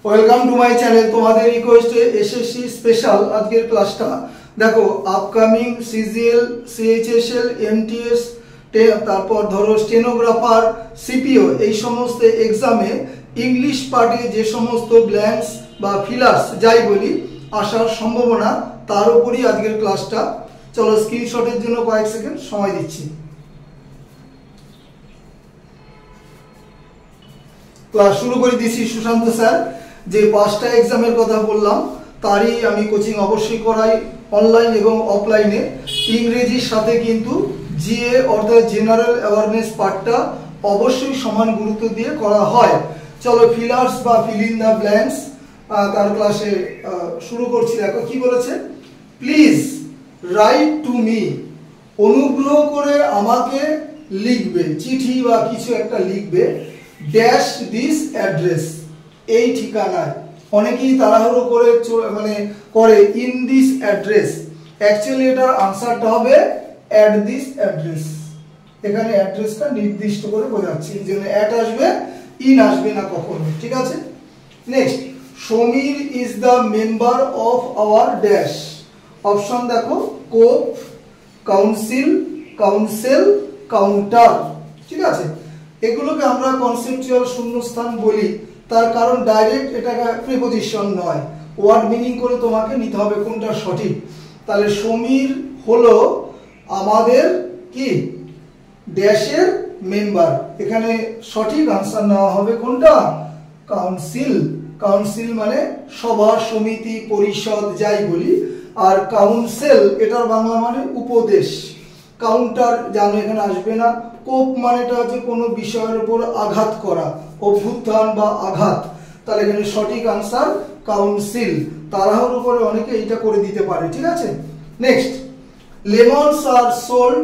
Welcome to my channel. তোমাদের রিকোয়েস্টে SSC special আজকের ক্লাসটা দেখো। আপকামিং সিজিএল, সিএইচএসএল, এমটিএস, তারপর ধরো স্টেনোগ্রাফার, সিপিও, এই সমস্ত এক্সামে ইংলিশ পার্টে যে সমস্ত ব্ল্যাঙ্কস বা ফিলার্স যাই বলি আসার সম্ভাবনা, তার উপরই আজকের ক্লাসটা। চলো স্ক্রিনশটের জন্য কয়েক সেকেন্ড সময় দিচ্ছি। ক্লাস শুরু করে দিচ্ছি। সুশান্ত স্যার যে 5টা এক্সামের কথা বললাম তারই আমি কোচিং অবশ্যই করাই, অনলাইন এবং অফলাইনে। ইংরেজির সাথে কিন্তু জিএ অর্থাৎ জেনারেল অ্যাওয়ারনেস পার্টটা অবশ্যই সমান গুরুত্ব দিয়ে করা হয়। চলো ফিলার্স বা ফিল ইন দ্য ব্ল্যাঙ্কস তার ক্লাসে শুরু করছি। দেখো কি বলেছে, প্লিজ রাইট টু মি, অনুগ্রহ করে আমাকে লিখবে, চিঠি বা কিছু একটা লিখবে, ড্যাশ দিস অ্যাড্রেস, এই ঠিকানায়। অনেকেই তাড়াহুড়ো করে করে ইন দিস অ্যাড্রেস, অ্যাকচুয়ালি এটার আনসারটা হবে অ্যাট দিস অ্যাড্রেস। এখানে অ্যাড্রেসটা নির্দিষ্ট করে বোঝাচ্ছি, এই জন্য অ্যাট আসবে, ইন আসবে না কখনো, ঠিক আছে। Next, Samir is the member of our dash. Option দেখো, কোপ, কাউন্সিল, কাউন্সেল, কাউন্টার, ঠিক আছে। এগুলোকে আমরা কনসেপচুয়াল শূন্যস্থান বলি, তার কারণ ডাইরেক্ট এটা প্রিপোজিশন নয়, ওয়ার্ড মিনিং করে তোমাকে নিতে হবে কোনটা সঠিক। তাহলে সমীর হলো আমাদের কি ড্যাশের মেম্বার, এখানে সঠিক আনসার নেওয়া হবে কোনটা, কাউন্সিল। কাউন্সিল মানে সভা, সমিতি, পরিষদ যাই বলি। আর কাউন্সেল এটার বাংলা মানে উপদেশ। কাউন্টার জানো এখানে আসবে না। কোপ মানেটা হচ্ছে কোনো বিষয়ের উপর আঘাত করা, অভ্যুত্থান বা আঘাত। তাহলে এখানে সঠিক আনসার কাউন্সিল। তাড়াহুড়োর উপরে অনেকে এইটা করে দিতে পারে, ঠিক আছে। Next, lemons are sold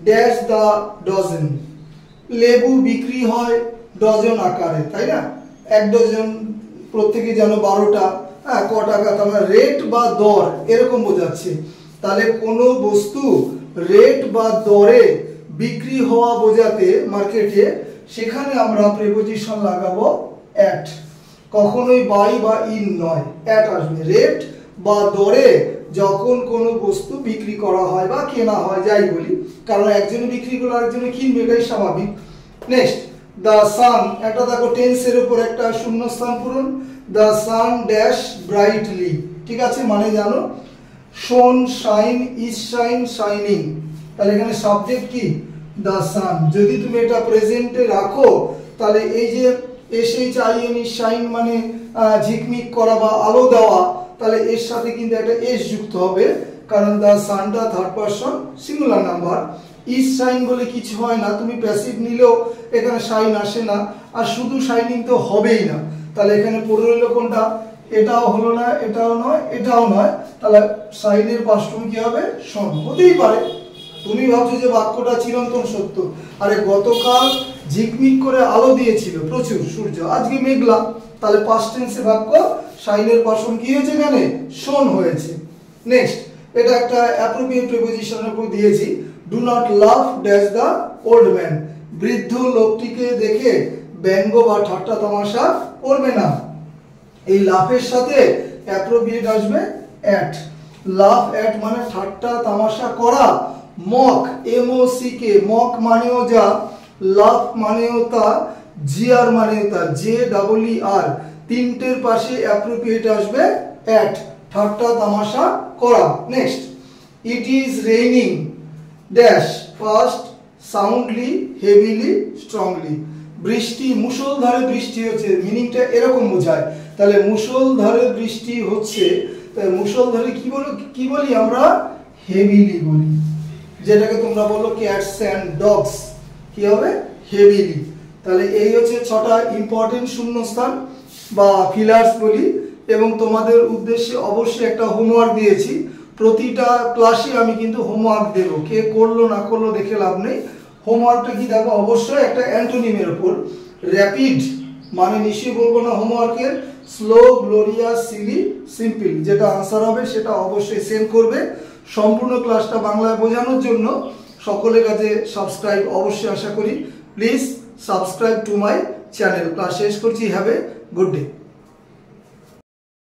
dash the dozen. লেবু বিক্রি হয় ডজন আকারে, তাই না, এক ডজন প্রত্যেকে যেন 12টা, হ্যাঁ, ক টাকা, তাহলে রেট বা দর এরকম বোঝাচ্ছে। তাহলে কোনো বস্তু রেট বা দরে বিক্রি হওয়া বোঝাতে মার্কেটে, সেখানে আমরা প্রিপোজিশন লাগাবো অ্যাট, কখনোই বাই বা ইন নয়, অ্যাট আসবে। রেট বা দরে যখন কোনো বস্তু বিক্রি করা হয় বা কেনা হয় যাই বলি, কারণ একজনে বিক্রি করলে আরেকজনে কিনবে, এটাই স্বাভাবিক। নেক্সট, দ্য সান, একটা দেখো টেন্সের উপর একটা শূন্যস্থান পূরণ। দ্য সান ড্যাশ ব্রাইটলি, ঠিক আছে, মানে জানো শোন, শাইন, ইজ শাইন, শাইনিং। তাহলে এখানে সাবজেক্ট কি, দ্য সান। যদি তুমি এটা প্রেজেন্টে রাখো তাহলে এই যে এসএইচআইএনই শাইন মানে ঝিকমিক করা বা আলো দেওয়া, তাহলে এর সাথে কিন্তু একটা এস যুক্ত হবে, কারণ দ্য সানটা third person singular number. Is shine বলে কিছু হয় না, তুমি প্যাসিভ নিলেও এখানে শাইন আসে না, আর শুধু শাইনিং তো হবেই না। তাহলে এখানে পড়ে রইল কোনটা, এটাও হলো না, এটাও নয়, এটাও নয়। তাহলে শাইনের পাস্টফর্ম কি হবে, শোন। হতেই পারে তুমি ভাবছো যে বাক্যটা চিরন্তন সত্য, আরে গতকাল ঝিকমিক করে আলো দিয়েছিল প্রচুর সূর্য, আজকে মেঘলা, তাহলে পাস্ট টেন্সে বাক্য শাইনের পাস্টফর্ম কি হয়েছে, এখানে শোন হয়েছে। নেক্সট, এটা একটা অ্যাপ্রোপ্রিয়েট প্রিপোজিশনের উপর দিয়েছি। Do not love dash the old man. বৃদ্ধ লোকটিকে দেখে ব্যঙ্গ বা ঠাট্টা তামাশা করবে না। এই লাফের সাথে অ্যাপ্রোপ্রিয়েট আসবে অ্যাট। লাভ অ্যাট মানে ঠাট্টা তামাশা করা। মক, এমওসিকে, মক মানেও যা, লাভ মানেও তা, জিআর মানেও তা, জে ডাবল ই আর, তিনটের পাশে অ্যাপ্রোপ্রিয়েট আসবে অ্যাট, ঠাট্টা তামাশা করা। Next, it is raining dash fast, soundly, heavily, strongly. বৃষ্টি, মুষলধারে বৃষ্টি হচ্ছে, মিনিংটা এরকম বোঝায়। তাহলে মুষলধারে বৃষ্টি হচ্ছে, মুষলধারে কি বলি আমরা, হেভিলি বলি। যেটাকে তোমরা বলো ক্যাটস অ্যান্ড ডগস, কি হবে, হেভিলি। তাহলে এই হচ্ছে 6টা ইম্পর্টেন্ট শূন্যস্থান বা ফিলার্স বলি। এবং তোমাদের উদ্দেশ্যে অবশ্যই একটা হোমওয়ার্ক দিয়েছি। প্রতিটা ক্লাসে আমি কিন্তু হোমওয়ার্ক দেবো, কে করলো না করলো দেখে লাভ নেই। হোমওয়ার্কটা কি দেখো, অবশ্যই একটা অ্যান্টোনিমের উপর। র্যাপিড মানে নিশ্চয়ই বলবো না হোমওয়ার্কের, স্লো, গ্লোরিয়াস, সিলি, সিম্পল, যেটা আনসার হবে সেটা অবশ্যই সেন্ড করবে। সম্পূর্ণ ক্লাসটা বাংলায় বোঝানোর জন্য সকলের কাছে সাবস্ক্রাইব অবশ্যই আশা করি। Please subscribe to my channel. Class শেষ করছি। Have a good day.